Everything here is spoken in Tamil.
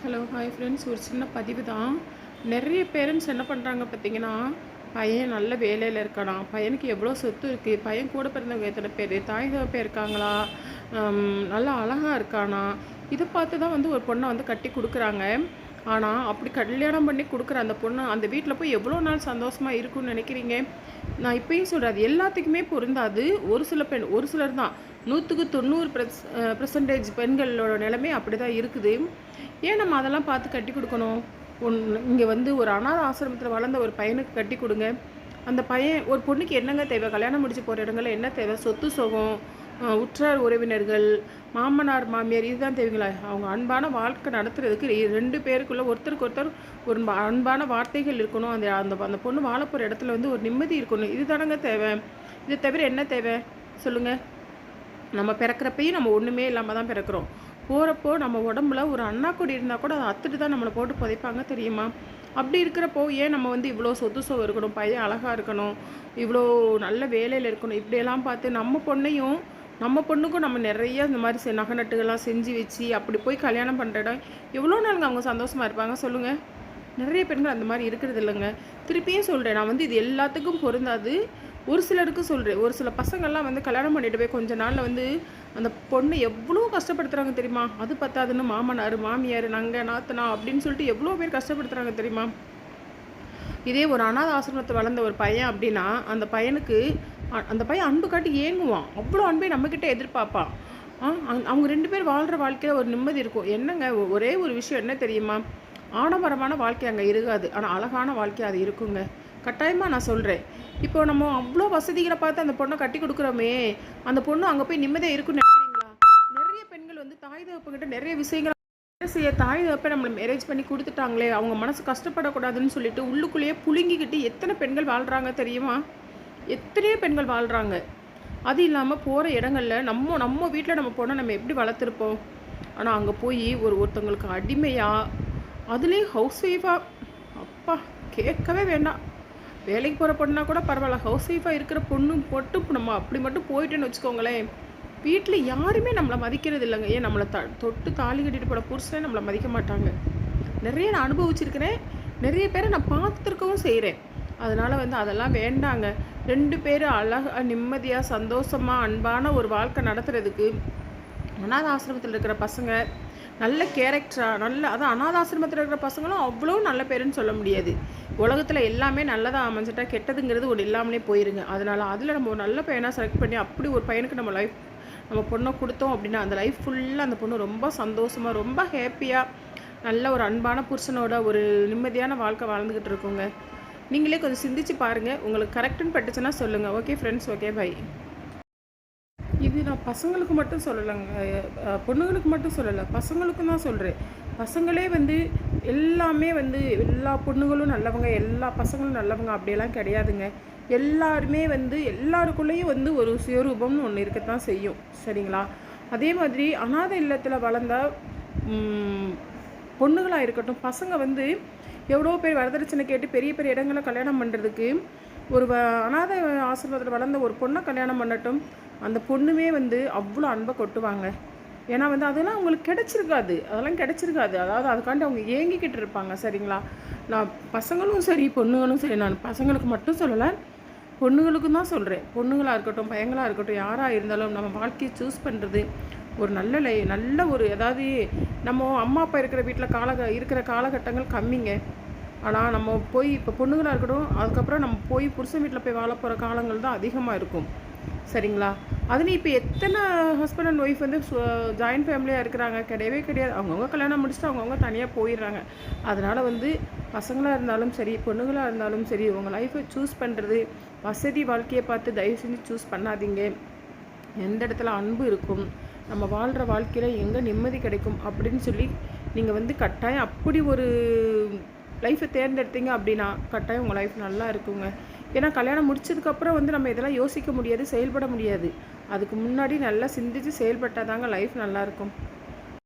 ஹலோ ஹாய் ஃப்ரெண்ட்ஸ், ஒரு சின்ன பதிவு தான். நிறைய பேரண்ட்ஸ் என்ன பண்ணுறாங்க பார்த்தீங்கன்னா, பையன் நல்ல வேலையில் இருக்கானா, பையனுக்கு எவ்வளோ சொத்து இருக்குது, பையன் கூட பிறந்தவங்க எத்தனை பேர், தாய் தகப்பன் இருக்காங்களா, நல்லா அழகாக இருக்கானா, இதை பார்த்து தான் வந்து ஒரு பொண்ணை வந்து கட்டி கொடுக்குறாங்க. ஆனால் அப்படி கல்யாணம் பண்ணி கொடுக்குற அந்த பொண்ணு அந்த வீட்டில் போய் எவ்வளோ நாள் சந்தோஷமாக இருக்கும்னு நினைக்கிறீங்க? நான் இப்பயும் சொல்கிறேன், அது எல்லாத்துக்குமே பொருந்தாது. ஒரு சில பெண், ஒரு சிலர் தான், 100க்கு 90% பெண்களோட நிலைமை அப்படி தான் இருக்குது. ஏன் நம்ம அதெல்லாம் பார்த்து கட்டி கொடுக்கணும்? இங்கே வந்து ஒரு அனாத ஆசிரமத்தில் வளர்ந்த ஒரு பையனுக்கு கட்டி கொடுங்க. அந்த பையன், ஒரு பொண்ணுக்கு என்னங்க தேவை? கல்யாணம் முடிச்சு போகிற இடங்களில் என்ன தேவை? சொத்து சுகம், உற்றார் உறவினர்கள், மாமனார் மாமியார், இதுதான் தேவைங்களா? அவங்க அன்பான வாழ்க்கை நடத்துறதுக்கு 2 பேருக்குள்ளே ஒருத்தருக்கு ஒருத்தர் ஒரு அன்பான வார்த்தைகள் இருக்கணும். அந்த அந்த அந்த பொண்ணு வாழ போகிற இடத்துல வந்து ஒரு நிம்மதி இருக்கணும். இது தானங்க தேவை. இதை தவிர என்ன தேவை சொல்லுங்கள்? நம்ம பிறக்கிறப்பையும் நம்ம ஒன்றுமே இல்லாமல் தான் பிறக்கிறோம். போகிறப்போ நம்ம உடம்புல ஒரு அண்ணாக்கொடி இருந்தால் கூட அதை அத்துட்டு தான் நம்மளை போட்டு புதைப்பாங்க, தெரியுமா? அப்படி இருக்கிறப்போ ஏன் நம்ம வந்து இவ்வளோ சொத்து சுகம் இருக்கணும், பையன் அழகாக இருக்கணும், இவ்வளோ நல்ல வேலையில் இருக்கணும், இப்படியெல்லாம் பார்த்து நம்ம பொண்ணுக்கும் நம்ம நிறைய இந்த மாதிரி நகை நட்டுகள்லாம் செஞ்சு வச்சு அப்படி போய் கல்யாணம் பண்ணுற இடம் எவ்வளோ நாளுங்க அவங்க சந்தோஷமாக இருப்பாங்க சொல்லுங்கள்? நிறைய பெண்கள் அந்த மாதிரி இருக்கிறது இல்லைங்க. திருப்பியும் சொல்கிறேன், நான் வந்து இது எல்லாத்துக்கும் பொருந்தாது. ஒரு சிலருக்கு சொல்கிறேன். ஒரு சில பசங்கள்லாம் வந்து கல்யாணம் பண்ணிட்டு போய் கொஞ்ச நாளில் வந்து அந்த பொண்ணை எவ்வளோ கஷ்டப்படுத்துகிறாங்க தெரியுமா? அது பத்தாதுன்னு மாமனார் மாமியார் நங்கை நாத்தனா அப்படின்னு சொல்லிட்டு எவ்வளோ பேர் கஷ்டப்படுத்துகிறாங்க தெரியுமா? இதே ஒரு அனாத ஆசிரமத்தை வளர்ந்த ஒரு பையன் அப்படின்னா அந்த பையனுக்கு அந்த பையன் அன்பு காட்டி ஏங்குவான். அவ்வளோ அன்பை நம்மக்கிட்ட எதிர்பார்ப்பான். அவங்க 2 பேர் வாழ்கிற வாழ்க்கையில் ஒரு நிம்மதி இருக்கும். என்னங்க, ஒரே ஒரு விஷயம் என்ன தெரியுமா? ஆடம்பரமான வாழ்க்கை அங்கே இருக்காது, ஆனால் அழகான வாழ்க்கை அது இருக்குங்க. கட்டாயமாக நான் சொல்கிறேன். இப்போ நம்ம அவ்வளோ வசதிகளை பார்த்து அந்த பொண்ணை கட்டி கொடுக்குறோமே, அந்த பொண்ணு அங்கே போய் நிம்மதியாக இருக்குன்னு நினைக்கிறீங்களா? நிறைய பெண்கள் வந்து தாய் தகப்பங்கிட்ட நிறைய விஷயங்கள் செய்ய, தாய் தகப்பை நம்மளை மேரேஜ் பண்ணி கொடுத்துட்டாங்களே, அவங்க மனசு கஷ்டப்படக்கூடாதுன்னு சொல்லிட்டு உள்ளுக்குள்ளேயே புழுங்கிக்கிட்டு எத்தனை பெண்கள் வாழ்கிறாங்க தெரியுமா? எத்தனையோ பெண்கள் வாழ்கிறாங்க. அது இல்லாமல் போகிற இடங்களில் நம்ம வீட்டில் நம்ம பொண்ணை நம்ம எப்படி வளர்த்துருப்போம்? ஆனால் அங்கே போய் ஒருத்தவங்களுக்கு அடிமையாக, அதுலேயும் ஹவுஸ் ஒய்ஃபாக, அப்பா கேட்கவே வேண்டாம். வேலைக்கு போகிற பொண்ணா கூட பரவாயில்ல, ஹவுஸ் ஒய்ஃபாக இருக்கிற பொண்ணு போட்டு நம்ம அப்படி மட்டும் போயிட்டேன்னு வச்சுக்கோங்களேன், வீட்டில் யாருமே நம்மளை மதிக்கிறது இல்லைங்க. ஏன் நம்மளை தொட்டு தாலி கட்டிட்டு போட புருஷனே நம்மளை மதிக்க மாட்டாங்க. நிறைய நான் அனுபவிச்சிருக்கிறேன், நிறைய பேரை நான் பார்த்துருக்கவும் செய்கிறேன். அதனால் வந்து அதெல்லாம் வேண்டாங்க. 2 பேரும் அழகாக நிம்மதியாக சந்தோஷமாக அன்பான ஒரு வாழ்க்கை நடத்துறதுக்கு அனாத ஆசிரமத்தில் இருக்கிற பசங்க நல்ல கேரக்டராக அதான் அனாத ஆசிரமத்தில் இருக்கிற பசங்களும் அவ்வளோ நல்ல பேருன்னு சொல்ல முடியாது. உலகத்தில் எல்லாமே நல்லதாக அமைஞ்சிட்டா கெட்டதுங்கிறது ஒரு இல்லாமலே போயிருங்க. அதனால் அதில் நம்ம ஒரு நல்ல பையனாக செலக்ட் பண்ணி அப்படி ஒரு பையனுக்கு நம்ம பொண்ணை கொடுத்தோம் அப்படின்னா அந்த லைஃப் ஃபுல்லாக அந்த பொண்ணு ரொம்ப சந்தோஷமாக, ரொம்ப ஹாப்பியாக, நல்ல ஒரு அன்பான புருஷனோட ஒரு நிம்மதியான வாழ்க்கை வாழ்ந்துக்கிட்டு இருக்குங்க. நீங்களே கொஞ்சம் சிந்திச்சு பாருங்கள். உங்களுக்கு கரெக்டுன்னு பட்டுச்சுன்னா சொல்லுங்கள். Okay friends, okay bye. இது நான் பசங்களுக்கு மட்டும் சொல்லலைங்க, பொண்ணுங்களுக்கு மட்டும் சொல்லலை, பசங்களுக்கும் தான் சொல்கிறேன். பசங்களே வந்து எல்லாமே வந்து எல்லா பொண்ணுங்களும் நல்லவங்க, எல்லா பசங்களும் நல்லவங்க அப்படியெல்லாம் கிடையாதுங்க. எல்லாருமே வந்து எல்லாருக்குள்ளேயும் வந்து ஒரு சுயரூபம்னு ஒன்று இருக்கத்தான் செய்யும், சரிங்களா? அதே மாதிரி அனாதை இல்லத்தில் வளர்ந்த பொண்ணுகளாக இருக்கட்டும், பசங்க வந்து எவ்வளோ பேர் வரதட்சணை கேட்டு பெரிய பெரிய இடங்களை கல்யாணம் பண்ணுறதுக்கு, ஒரு அனாதை ஆசிரமத்தில் வளர்ந்த ஒரு பொண்ணை கல்யாணம் பண்ணட்டும், அந்த பொண்ணுமே வந்து அவ்வளோ அன்பை கொட்டுவாங்க. ஏன்னா வந்து அதெல்லாம் அவங்களுக்கு கிடைச்சிருக்காது. அதாவது அதுக்காண்டி அவங்க ஏங்கிக்கிட்டு இருப்பாங்க, சரிங்களா? நான் பசங்களும் சரி பொண்ணுங்களும் சரி, நான் பசங்களுக்கு மட்டும் சொல்லலை, பொண்ணுங்களுக்கும் தான் சொல்கிறேன். பொண்ணுங்களாக இருக்கட்டும் பையங்களாக இருக்கட்டும், யாராக இருந்தாலும் நம்ம வாழ்க்கையை சூஸ் பண்ணுறது ஒரு நல்ல ஒரு, அதாவது நம்ம அம்மா அப்பா இருக்கிற வீட்டில் இருக்கிற காலகட்டங்கள் கம்மிங்க. ஆனால் நம்ம போய் இப்போ பொண்ணுங்களாக இருக்கட்டும், அதுக்கப்புறம் நம்ம போய் புருஷன் வீட்டில் போய் வாழ போகிற காலங்கள் தான் அதிகமாக இருக்கும், சரிங்களா? அதுலேயும் இப்போ எத்தனை ஹஸ்பண்ட் அண்ட் ஒய்ஃப் வந்து ஜாயின்ட் ஃபேமிலியாக இருக்கிறாங்க? கிடையவே கிடையாது. அவங்கவுங்க கல்யாணம் முடிச்சுட்டு அவங்கவுங்க தனியாக போயிடுறாங்க. அதனால் வந்து பசங்களாக இருந்தாலும் சரி பொண்ணுங்களாக இருந்தாலும் சரி, உங்கள் லைஃப்பை சூஸ் பண்ணுறது வசதி வாழ்க்கையை பார்த்து தயவு செஞ்சு சூஸ் பண்ணாதீங்க. எந்த இடத்துல அன்பு இருக்கும், நம்ம வாழ்கிற வாழ்க்கையில் எங்கே நிம்மதி கிடைக்கும் அப்படின்னு சொல்லி நீங்கள் வந்து கட்டாயம் அப்படி ஒரு லைஃப்பை தேர்ந்தெடுத்தீங்க அப்படின்னா கட்டாயம் உங்கள் லைஃப் நல்லா இருக்குங்க. ஏன்னா கல்யாணம் முடிச்சதுக்கப்புறம் வந்து நம்ம இதெல்லாம் யோசிக்க முடியாது, செயல்பட முடியாது. அதுக்கு முன்னாடி நல்லா சிந்திச்சு செயல்பட்டால் தாங்க லைஃப் நல்லாயிருக்கும்.